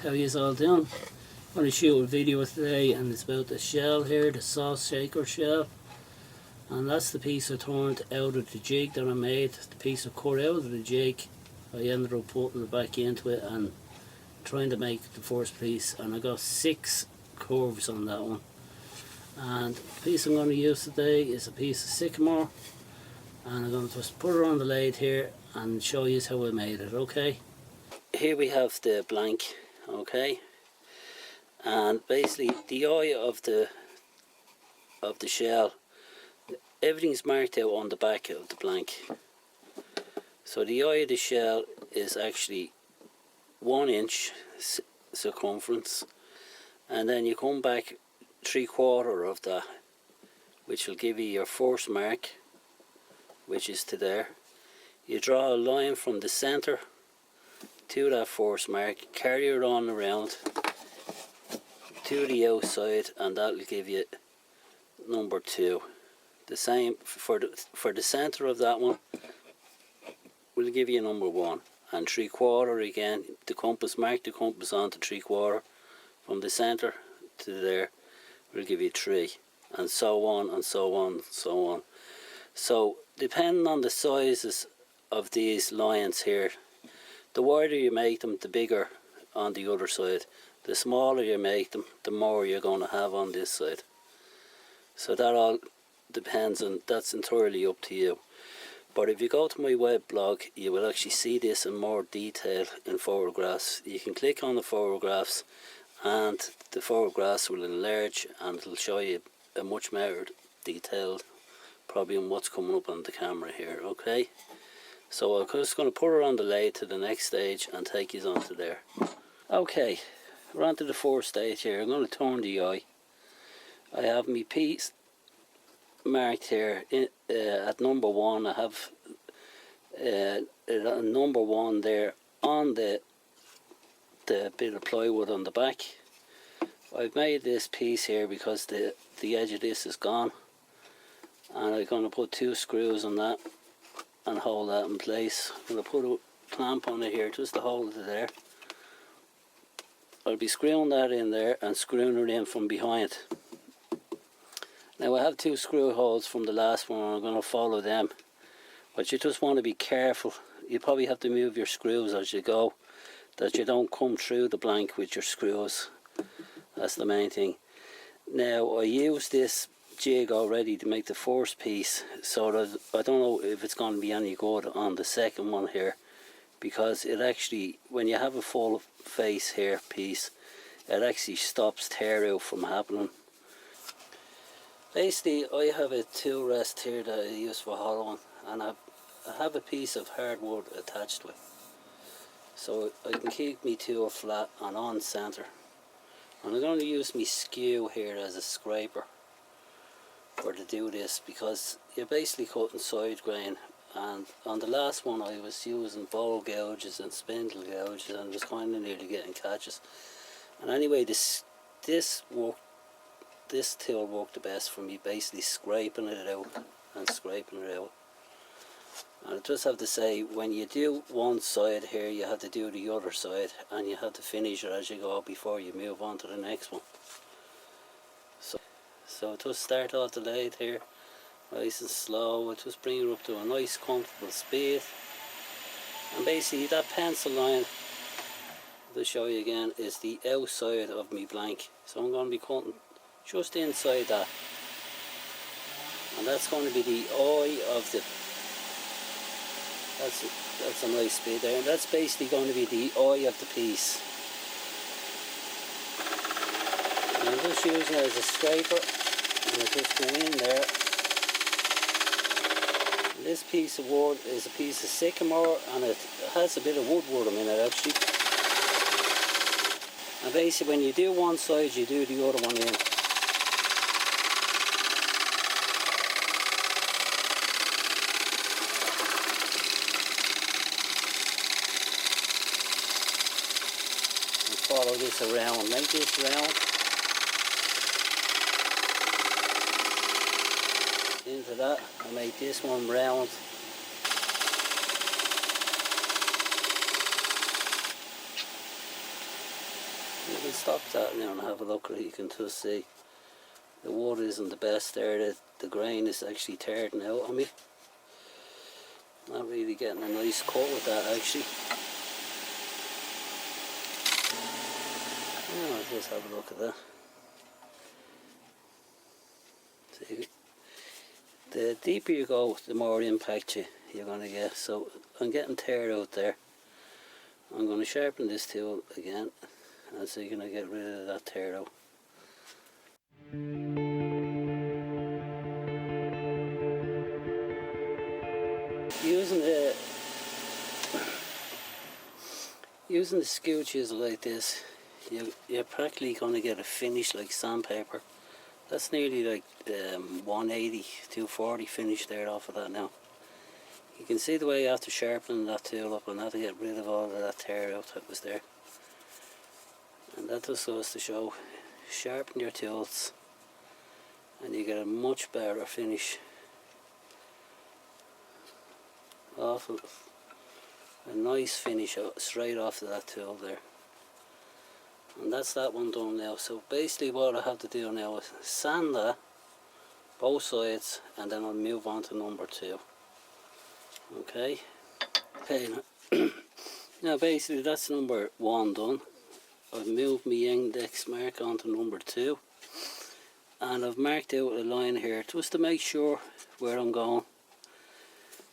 how you all doing? I'm going to shoot a video today and it's about the shell here, the Sauracker shell. And that's the piece I turned out of the jig that I made, the piece I cut out of the jig. I ended up putting it back into it and trying to make the first piece, and I got 6 curves on that one. And the piece I'm going to use today is a piece of sycamore, and I'm going to just put it on the lathe here and show you how I made it, okay? Here we have the blank, okay? And basically the eye of the shell, everything's marked out on the back of the blank. So the eye of the shell is actually 1 inch circumference, and then you come back 3/4 of that, which will give you your first mark, which is to there. You draw a line from the center to that first mark, carry it on around to the outside, and that will give you number 2. The same for the center of that one will give you number 1, and 3/4 again, the compass, mark the compass onto 3/4 from the center to there will give you 3, and so on and so on and so on. So depending on the sizes of these lines here, the wider you make them, the bigger on the other side. The smaller you make them, the more you're going to have on this side. So that all depends, and that's entirely up to you. But if you go to my web blog, you will actually see this in more detail in photographs. You can click on the photographs and the photographs will enlarge and it'll show you a much more detailed probably on what's coming up on the camera here, okay? So I'm just going to put her on the lathe to the next stage and take you on to there. Okay, we're on to the 4th stage here. I'm going to turn the eye. I have my piece marked here at number 1. I have number 1 there on the bit of plywood on the back. I've made this piece here because the edge of this is gone, and I'm going to put 2 screws on that and hold that in place. I'm going to put a clamp on it here just to hold it there. I'll be screwing that in there and screwing it in from behind. Now I have 2 screw holes from the last one, and I'm going to follow them, but you just want to be careful. You probably have to move your screws as you go, that you don't come through the blank with your screws. That's the main thing. Now I used this jig already to make the first piece, so that I don't know if it's going to be any good on the second one here, because it actually, when you have a full face here piece, it actually stops tear out from happening. Basically I have a tool rest here that I use for hollowing, and I have a piece of hardwood attached to it, so I can keep my tool flat and on centre. And I'm going to use my skew here as a scraper for to do this, because you're basically cutting side grain, and on the last one I was using bowl gouges and spindle gouges and was kind of nearly getting catches. And anyway, this tool worked the best for me, basically scraping it out and scraping it out. And I just have to say, when you do one side here, you have to do the other side, and you have to finish it as you go before you move on to the next one. So just start off the lathe here, nice and slow. I just bring it up to a nice comfortable speed. And basically that pencil line, to show you again, is the outside of my blank. So I'm going to be cutting just inside that, and that's going to be the eye of the, that's a nice speed there, and that's basically going to be the eye of the piece. And I'm just using it as a scraper, and I just go in there. And this piece of wood is a piece of sycamore, and it has a bit of woodworm in it actually. And basically when you do one side, you do the other one in. Follow this around, make this round into that, and make this one round. We'll stop that now and have a look at it. You can just see the wood isn't the best there. The grain is actually tearing out on me. Not really getting a nice cut with that actually. Yeah, let's just have a look at that. See, the deeper you go, the more impact you're going to get. So I'm getting tear out there. I'm going to sharpen this tool again, and so you're going to get rid of that tear out. Using the skew chisel like this, you're practically going to get a finish like sandpaper. That's nearly like 180, 240 finish there off of that now. You can see the way after sharpening that tool up and that to get rid of all of that tear out that was there. And that just goes to show, sharpen your tools and you get a much better finish off of a nice finish straight off of that tool there. And that's that one done now. So basically what I have to do now is sand that both sides and then I'll move on to number 2. Okay, now basically that's number 1 done. I've moved my index mark onto number 2 and I've marked out a line here just to make sure where I'm going.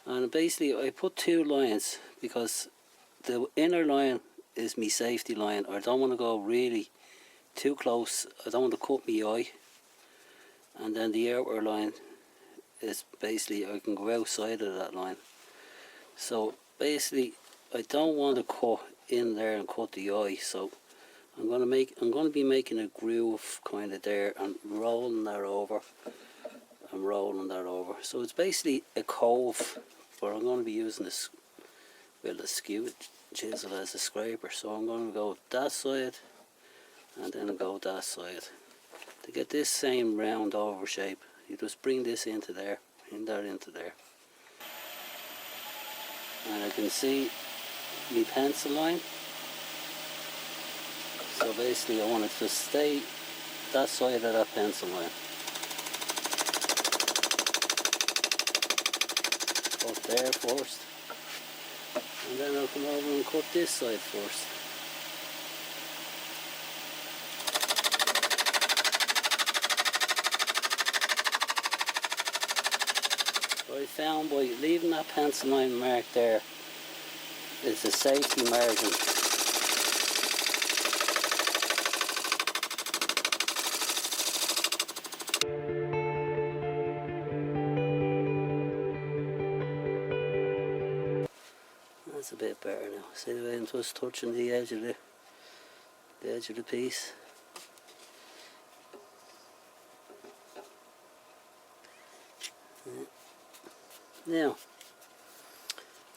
And basically I put 2 lines because the inner line is my safety line. I don't want to go really too close, I don't want to cut my eye. And then the outer line is basically I can go outside of that line. So basically I don't want to cut in there and cut the eye, so I'm going to be making a groove kind of there and rolling that over and rolling that over. So it's basically a cove, but I'm going to be using this with a skew chisel as a scraper. So I'm going to go that side and then go that side. To get this same round over shape, you just bring this into there, into there. And I can see my pencil line. So basically I want it to stay that side of that pencil line. Cut there first. And then I'll come over and cut this side first. I found by leaving that pencil line mark there is a safety margin. That's a bit better now. See the way I'm just touching the edge of the piece. Now,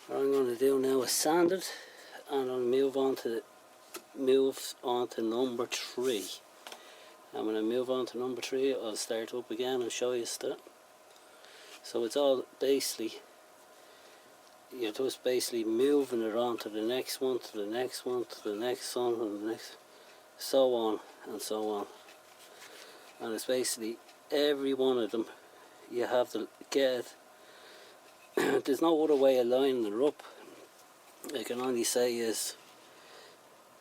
what I'm going to do now is sand it, and I'll move on to number 3. And when I move on to number 3, I'll start up again and show you that. So it's all basically, you're just basically moving it on to the next one, to the next one, to the next one, and the next, so on and so on. And it's basically every one of them you have to get. There's no other way of lining it up. I can only say is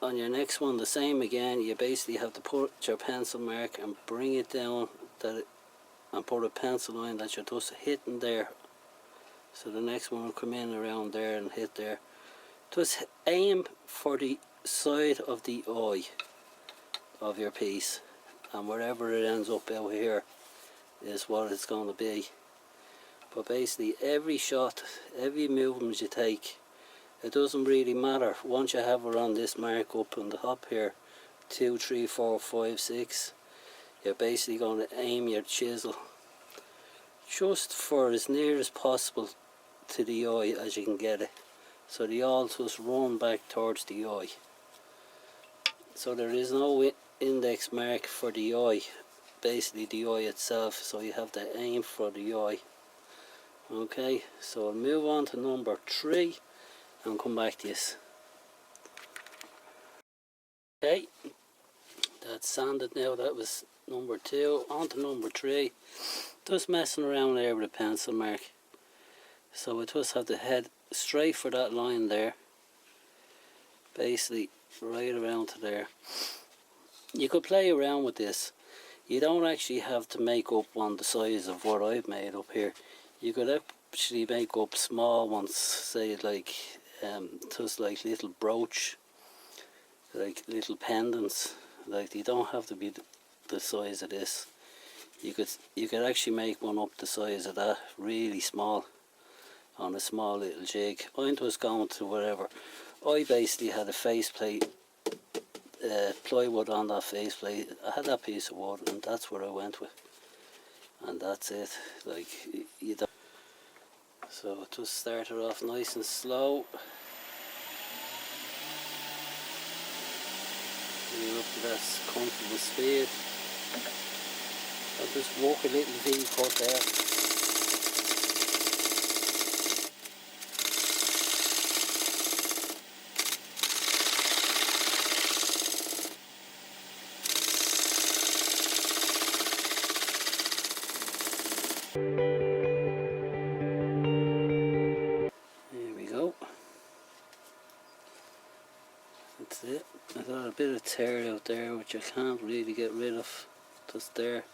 on your next one the same again. You basically have to put your pencil mark and bring it down and put a pencil line that you're just hitting there. So the next one will come in around there and hit there. Just aim for the side of the eye of your piece, and wherever it ends up out here is what it's going to be. But basically every shot, every movement you take, it doesn't really matter. Once you have it on this mark up on the top here, 2, 3, 4, 5, 6, you're basically going to aim your chisel just for as near as possible to the eye as you can get it. So they all just run back towards the eye. So there is no index mark for the eye, basically the eye itself, so you have to aim for the eye. Okay, so I'll move on to number 3 and come back to this. Okay, That's sanded now. That was number 2. On to number 3. Just messing around there with a pencil mark. So I just have to head straight for that line there. Basically right around to there. You could play around with this. You don't actually have to make up on the size of what I've made up here. You could actually make up small ones, say like just like little brooch, like little pendants. Like they don't have to be the size of this. You could actually make one up the size of that, really small, on a small little jig. I'm just going to wherever. I basically had a faceplate, plywood on that faceplate. I had that piece of wood, and that's where I went with. And that's it. Like you don't. So just start it off nice and slow. You're up to that comfortable speed. I'll just walk a little V cut there. There we go. That's it. I got a bit of tear out there which I can't really get rid of. Just there.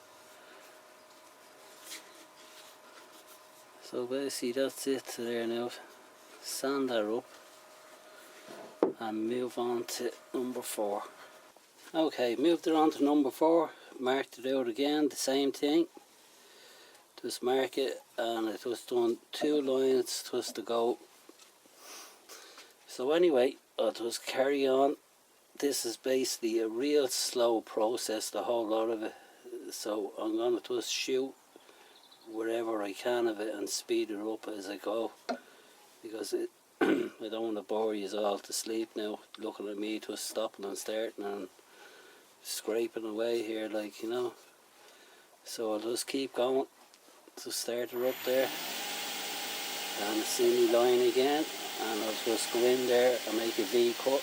So basically that's it there now. Sand that up and move on to number 4. Okay, moved it on to number 4, marked it out again, the same thing. Just mark it, and I just done 2 lines just to go. So anyway, I'll just carry on. This is basically a real slow process, the whole lot of it. So I'm going to just shoot wherever I can of it and speed it up as I go, because I don't want to bore you all to sleep now looking at me just stopping and starting and scraping away here, like, you know. So I'll just keep going to start her up there, and see me line again, and I'll just go in there and make a V cut.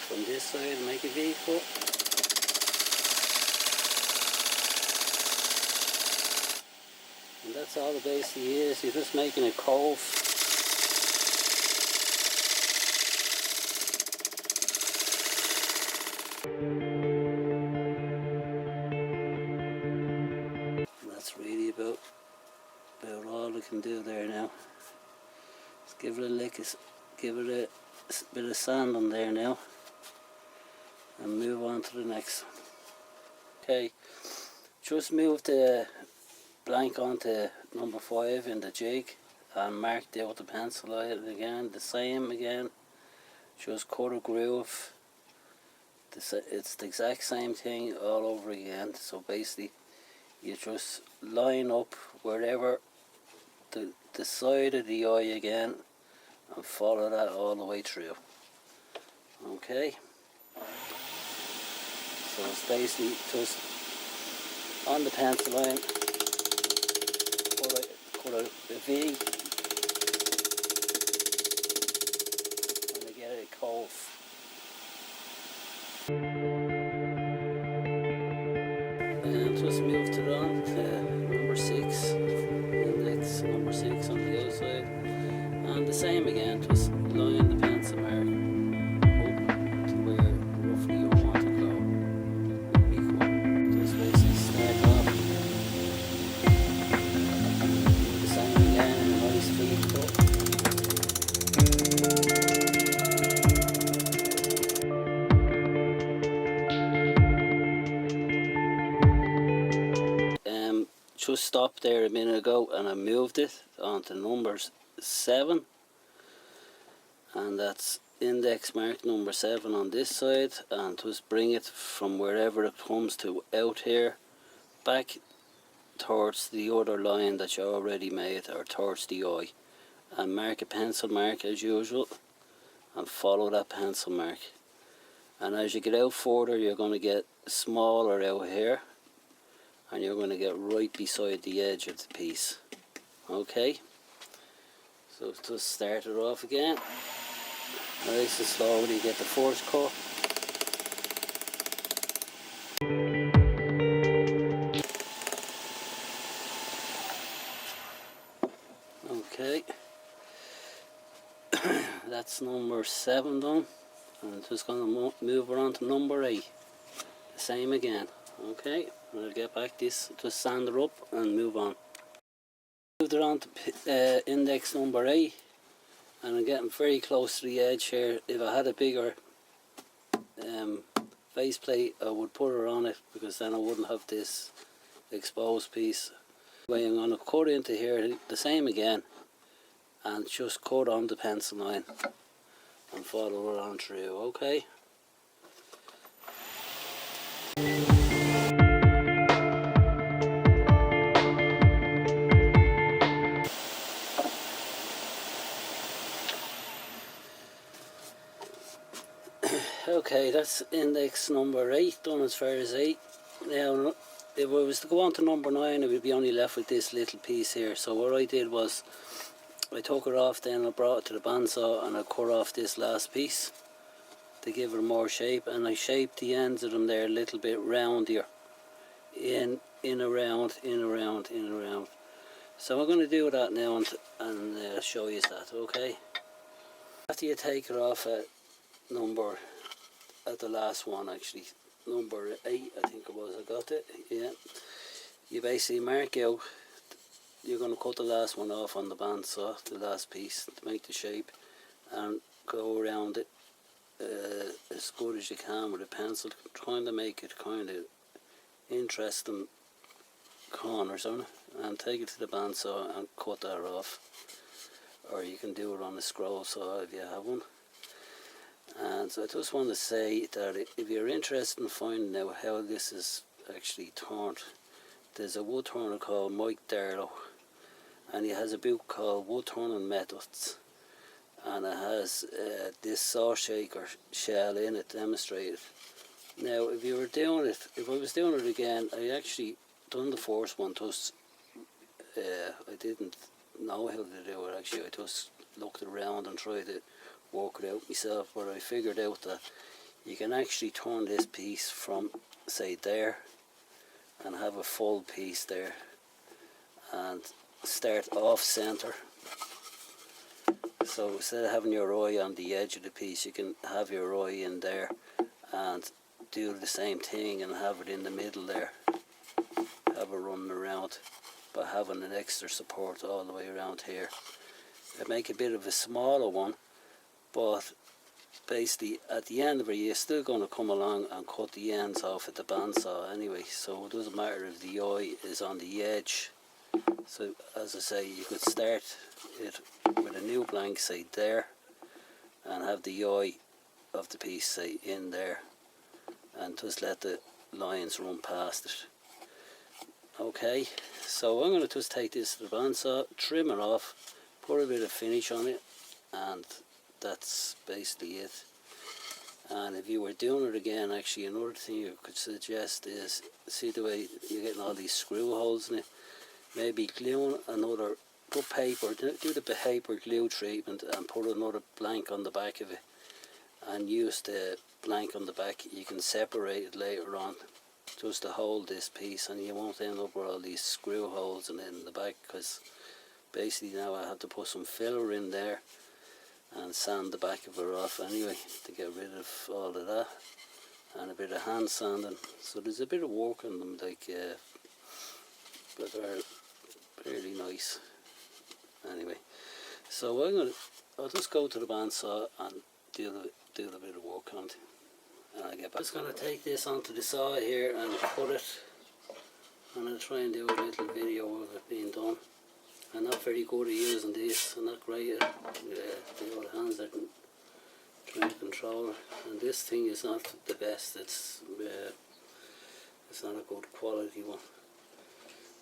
From this side, make a V cut. And that's all it basically is. You're just making a cove. And that's really about all I can do there now. Just give it a lick, give it a bit of sand on there now, and move on to the next one. Okay, just moved the blank onto number 5 in the jig and marked out the pencil line again, the same again, just cut a groove. It's the exact same thing all over again. So basically you just line up wherever the side of the eye again and follow that all the way through. Okay, so it's basically just on the pencil line, cut a V, and I get a cove. And just moved it on to number 6, index number 6 on the outside, and the same again, just line the pencil mark up to where roughly you want to go. Just basically snag off. The same again, nice V cut. Just stopped there a minute ago and I moved it onto number 7, and that's index mark number 7 on this side, and just bring it from wherever it comes to out here back towards the other line that you already made, or towards the eye, and mark a pencil mark as usual and follow that pencil mark. And as you get out further, you're going to get smaller out here, and you're going to get right beside the edge of the piece. Okay, so just start it off again. Nice and slowly get the first cut. Okay, that's number 7 done. I'm just going to move her on to number 8. The same again. Okay, I'll get back this, just sand her up and move on. Moved her on to index number 8, and I'm getting very close to the edge here. If I had a bigger face plate, I would put her on it, because then I wouldn't have this exposed piece. Anyway, I'm going to cut into here the same again, and just cut on the pencil line and follow it on through. Okay. Okay, that's index number 8 done as far as 8. Now, if I was to go on to number 9, I would be only left with this little piece here. So what I did was, I took her off, then I brought it to the bandsaw and I cut off this last piece to give her more shape, and I shaped the ends of them there a little bit roundier. In, around, in, around, in, around. So I'm going to do that now and show you that, okay? After you take her off at the last one actually, number 8 I think it was, I got it, yeah. You basically mark out, you're going to cut the last one off on the bandsaw, the last piece, to make the shape, and go around it as good as you can with a pencil, trying to make it kind of interesting corners on it, and take it to the bandsaw and cut that off. Or you can do it on a scroll saw if you have one. And so I just want to say that if you're interested in finding out how this is actually turned, there's a wood turner called Mike Darlow, and he has a book called Wood Turning Methods, and it has this saw shaker shell in it demonstrated. Now if you were doing it, if I was doing it again, I actually done the first one, just I didn't know how to do it actually. I just looked around and tried to work it out myself, but I figured out that you can actually turn this piece from, say, there and have a full piece there, and start off center. So instead of having your eye on the edge of the piece, you can have your eye in there and do the same thing and have it in the middle there, have it running around, but having an extra support all the way around here. It make a bit of a smaller one, but basically at the end of it you're still going to come along and cut the ends off at the bandsaw anyway, so it doesn't matter if the eye is on the edge. So as I say, you could start it with a new blank, say there, and have the eye of the piece, say, in there, and just let the lines run past it. Okay, so I'm going to just take this to the bandsaw, trim it off, put a bit of finish on it, and that's basically it. And if you were doing it again, actually another thing you could suggest is, see the way you're getting all these screw holes in it, maybe gluing another, put paper, do the paper glue treatment and put another blank on the back of it, and use the blank on the back. You can separate it later on just to hold this piece, and you won't end up with all these screw holes in the back, because basically now I have to put some filler in there and sand the back of it off anyway to get rid of all of that, and a bit of hand sanding. So there's a bit of work on them, like, but they're really nice. Anyway, so I'll just go to the bandsaw and do a bit of work on it, and I get back. I'm just going to take this onto the saw here and cut it, and I'll try and do a little video of it being done. I'm not very good at using this, I'm not great at the old hands that can try to control it, and this thing is not the best. It's not a good quality one.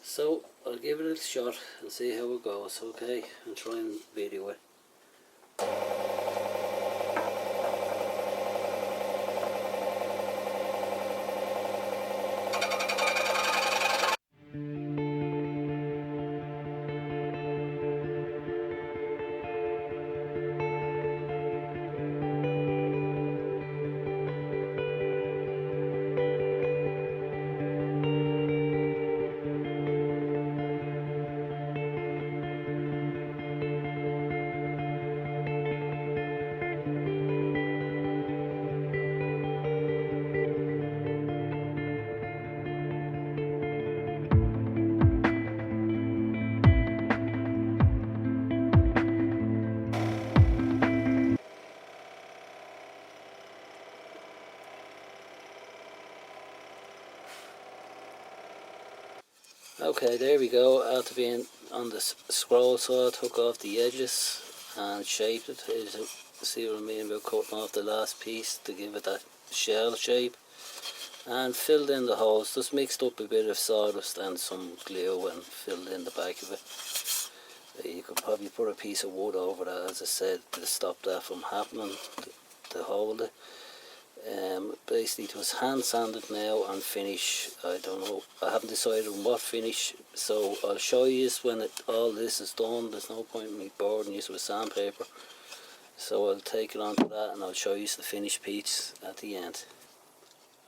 So I'll give it a shot and see how it goes, okay, and try and video it. Okay, there we go. After being on the scroll saw, I took off the edges and shaped it. As you see what I mean about cutting off the last piece to give it that shell shape. And filled in the holes, just mixed up a bit of sawdust and some glue and filled in the back of it. You could probably put a piece of wood over that, as I said, to stop that from happening, to hold it. Basically it was hand sanded now and finish. I don't know, I haven't decided on what finish, so I'll show you when all this is done. There's no point in me boarding you with sandpaper, so I'll take it onto that and I'll show you the finished piece at the end.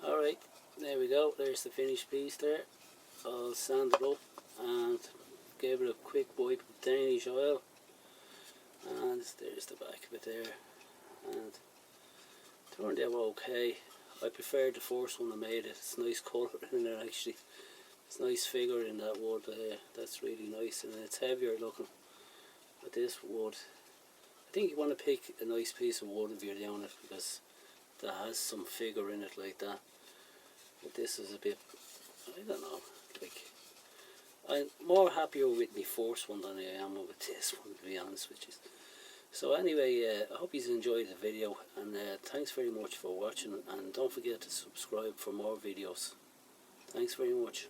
Alright, there we go, there's the finished piece there. I'll sand it up and give it a quick wipe of Danish oil, and there's the back of it there, and turned out okay. I preferred the first one I made it. It's nice colour in there actually. It's a nice figure in that wood there. That's really nice, and it's heavier looking. But this wood, I think you want to pick a nice piece of wood if you're doing it, because that has some figure in it like that. But this is a bit, I don't know, like, I'm more happier with my first one than I am with this one, to be honest with you. So anyway, I hope you enjoyed the video, and thanks very much for watching, and don't forget to subscribe for more videos. Thanks very much.